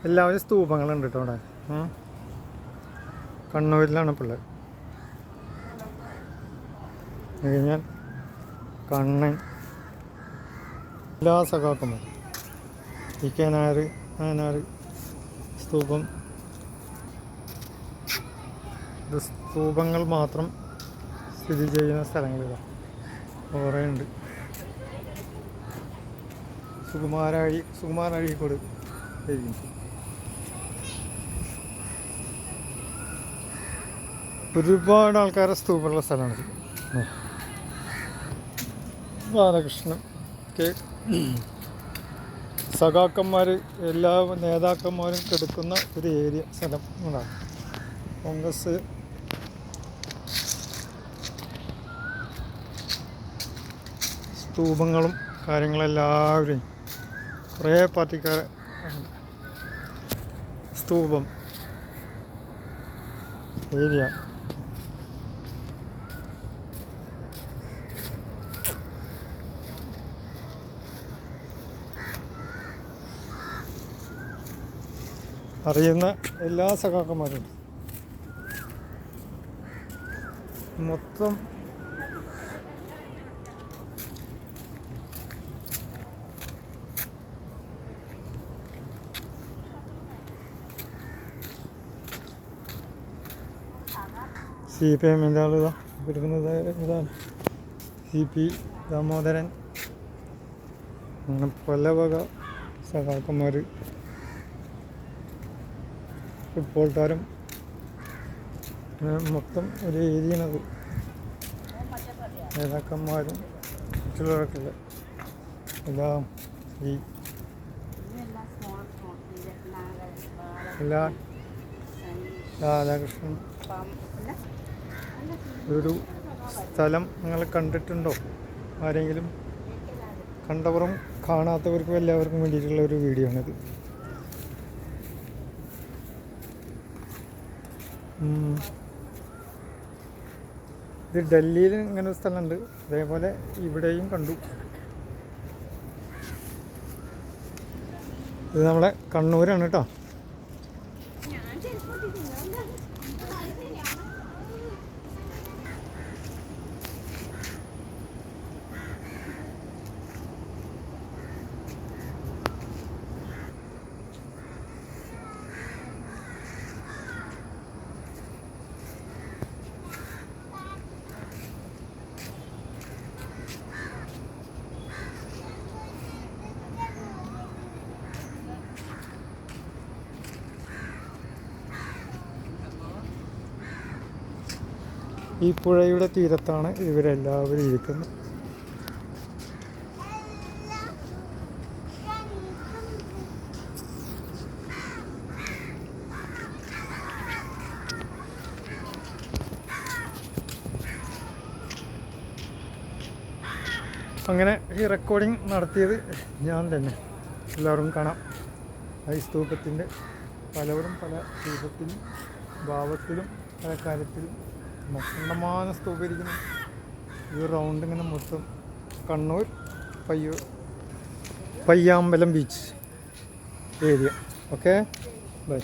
എല്ലാവരും സ്തൂപങ്ങളുണ്ട് കേട്ടോ അവിടെ. കണ്ണൂരിലാണ് പിള്ളേർ കഴിഞ്ഞാൽ കണ്ണൻ എല്ലാ സഖാക്കന്മാരും ഈ നായനാർ സ്തൂപം. ഇത് സ്തൂപങ്ങൾ മാത്രം സ്ഥിതി ചെയ്യുന്ന സ്ഥലങ്ങളിലാണ് കുറേ ഉണ്ട്. സുകുമാരഴീക്കോട് ഒരുപാട് ആൾക്കാരെ സ്തൂപമുള്ള സ്ഥലമാണിത്. ബാലകൃഷ്ണൻ ഒക്കെ സഖാക്കന്മാർ എല്ലാ നേതാക്കന്മാരും കെടുക്കുന്ന ഒരു ഏരിയ സ്ഥലം ഉണ്ടാകും. കോൺഗ്രസ് സ്തൂപങ്ങളും കാര്യങ്ങളെല്ലാവരും കുറേ പാർട്ടിക്കാരെ സ്തൂപം ഏരിയ. അറിയുന്ന എല്ലാ സഖാക്കന്മാരും മൊത്തം CPM ആളിതാ എടുക്കുന്നത്. ഇതാണ് CP ദാമോദരൻ. അങ്ങനെ പല വക സഖാക്കന്മാർ, ഫുട്ബോൾ താരം, മൊത്തം ഒരു ഏരിയയാണത്. നേതാക്കന്മാരും മറ്റുള്ളവരൊക്കെ എല്ലാം ഈ എല്ലാ രാധാകൃഷ്ണൻ. ഒരു സ്ഥലം നിങ്ങൾ കണ്ടിട്ടുണ്ടോ? ആരെങ്കിലും കണ്ടവരും കാണാത്തവർക്കും എല്ലാവർക്കും വേണ്ടിയിട്ടുള്ള ഒരു വീഡിയോ ആണിത്. ഇത് ഡൽഹിയിൽ ഇങ്ങനെ ഒരു സ്ഥലമുണ്ട്, അതേപോലെ ഇവിടെയും കണ്ടു. ഇത് നമ്മളെ കണ്ണൂരാണ് കേട്ടോ. ഈ പുഴയുടെ തീരത്താണ് ഇവരെല്ലാവരും ഇരിക്കുന്നത്. അങ്ങനെ ഈ റെക്കോർഡിങ് നടത്തിയത് ഞാൻ തന്നെ. എല്ലാവരും കാണാം. ഈ സ്തൂപത്തിൻ്റെ പലവരും പല രൂപത്തിലും ഭാവത്തിലും പല കാര്യത്തിലും മൊത്തമാന സ്തൂപം ഇരിക്കുന്നു. ഈ റൗണ്ട് ഇങ്ങനെ മൊത്തം Kannur Payyambalam beach area. Okay, by.